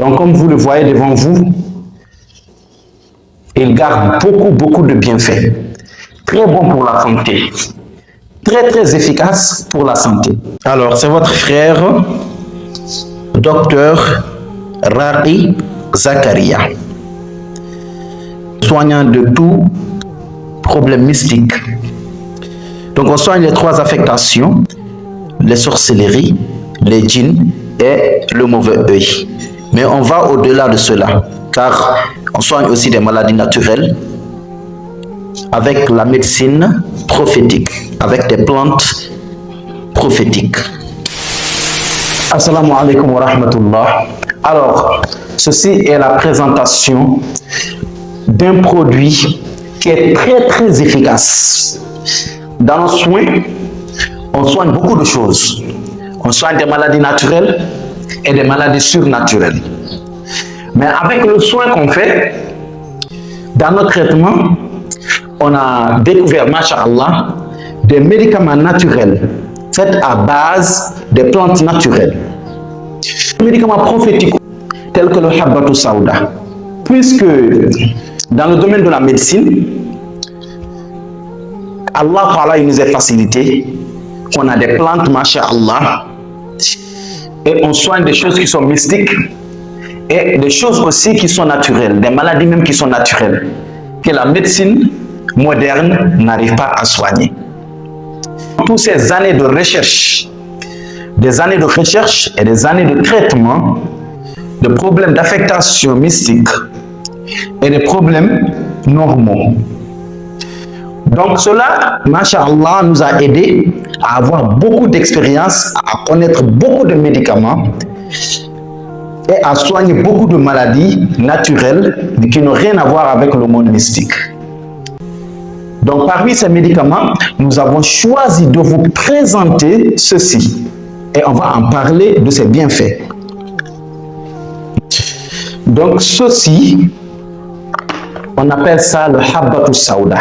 Donc, comme vous le voyez devant vous, il garde beaucoup de bienfaits. Très bon pour la santé. Très efficace pour la santé. Alors, c'est votre frère, docteur Rari Zakaria, soignant de tout problème mystique. Donc, on soigne les 3 affectations, les sorcelleries, les djinns et le mauvais œil. Mais on va au-delà de cela, car on soigne aussi des maladies naturelles avec la médecine prophétique, avec des plantes prophétiques. Assalamu alaikum wa rahmatullah. Alors, ceci est la présentation d'un produit qui est très efficace. Dans nos soins, on soigne beaucoup de choses. On soigne des maladies naturelles et des maladies surnaturelles. Mais avec le soin qu'on fait, dans notre traitement, on a découvert, masha'Allah, des médicaments naturels faits à base des plantes naturelles. Des médicaments prophétiques tels que le Habbatou Sauda. Puisque dans le domaine de la médecine, Allah il nous a facilité qu'on a des plantes, masha'Allah, et on soigne des choses qui sont mystiques et des choses aussi qui sont naturelles, des maladies même qui sont naturelles, que la médecine moderne n'arrive pas à soigner. Toutes ces années de recherche, des années de recherche et des années de traitement de problèmes d'affectation mystique et des problèmes normaux. Donc cela, masha'Allah, nous a aidé à avoir beaucoup d'expérience, à connaître beaucoup de médicaments et à soigner beaucoup de maladies naturelles qui n'ont rien à voir avec le monde mystique. Donc parmi ces médicaments, nous avons choisi de vous présenter ceci et on va en parler de ses bienfaits. Donc ceci, on appelle ça le Habbatou Sauda.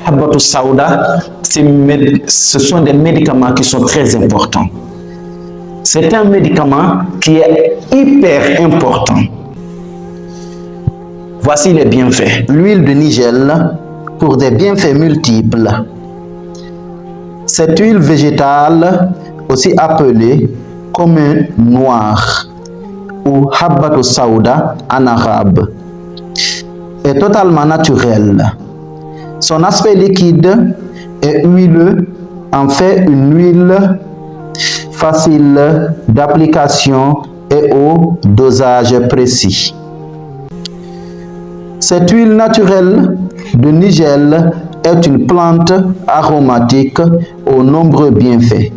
Habbatou Sauda, ce sont des médicaments qui sont très importants. C'est un médicament qui est hyper important. Voici les bienfaits. L'huile de nigel pour des bienfaits multiples. Cette huile végétale, aussi appelée comme noir ou Habbatou Sauda en arabe, est totalement naturelle. Son aspect liquide et huileux en fait une huile facile d'application et au dosage précis. Cette huile naturelle de nigel est une plante aromatique aux nombreux bienfaits.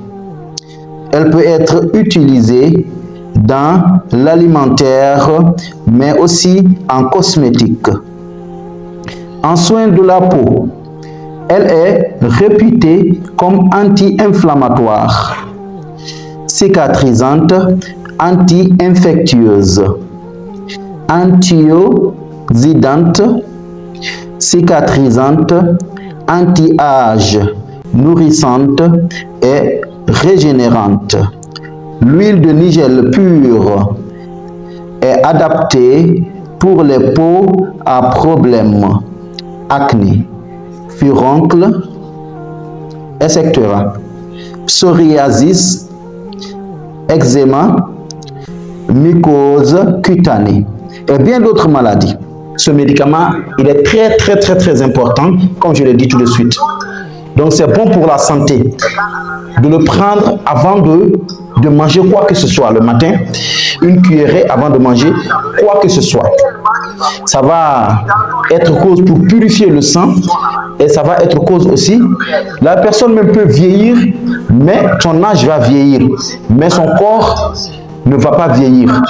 Elle peut être utilisée dans l'alimentaire, mais aussi en cosmétique. En soins de la peau, elle est réputée comme anti-inflammatoire, cicatrisante, anti-infectieuse, antioxydante, cicatrisante, anti-âge, nourrissante et régénérante. L'huile de nigel pure est adaptée pour les peaux à problèmes, acné, furoncle, etc., psoriasis, eczéma, mycose cutanée et bien d'autres maladies. Ce médicament, il est très important, comme je l'ai dit tout de suite. Donc c'est bon pour la santé de le prendre avant de manger quoi que ce soit le matin, une cuillerée avant de manger quoi que ce soit. Ça va être cause pour purifier le sang et ça va être cause aussi, la personne même peut vieillir, mais son âge va vieillir, mais son corps ne va pas vieillir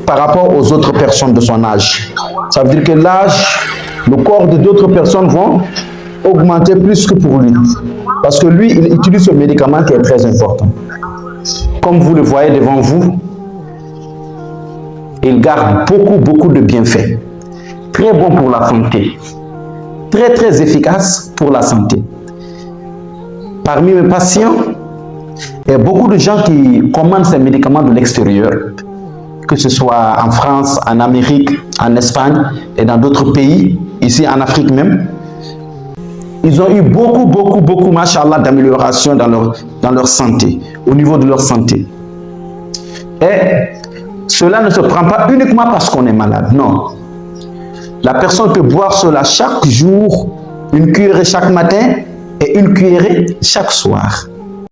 par rapport aux autres personnes de son âge. Ça veut dire que l'âge, le corps de d'autres personnes vont augmenter plus que pour lui. Parce que lui, il utilise ce médicament qui est très important. Comme vous le voyez devant vous, il garde beaucoup de bienfaits. Très bon pour la santé. Très efficace pour la santé. Parmi mes patients, il y a beaucoup de gens qui commandent ces médicaments de l'extérieur. que ce soit en France, en Amérique, en Espagne et dans d'autres pays, ici en Afrique même, ils ont eu beaucoup, machallah, d'amélioration dans leur santé, au niveau de leur santé. Et cela ne se prend pas uniquement parce qu'on est malade, non. La personne peut boire cela chaque jour, une cuillerée chaque matin et une cuillerée chaque soir.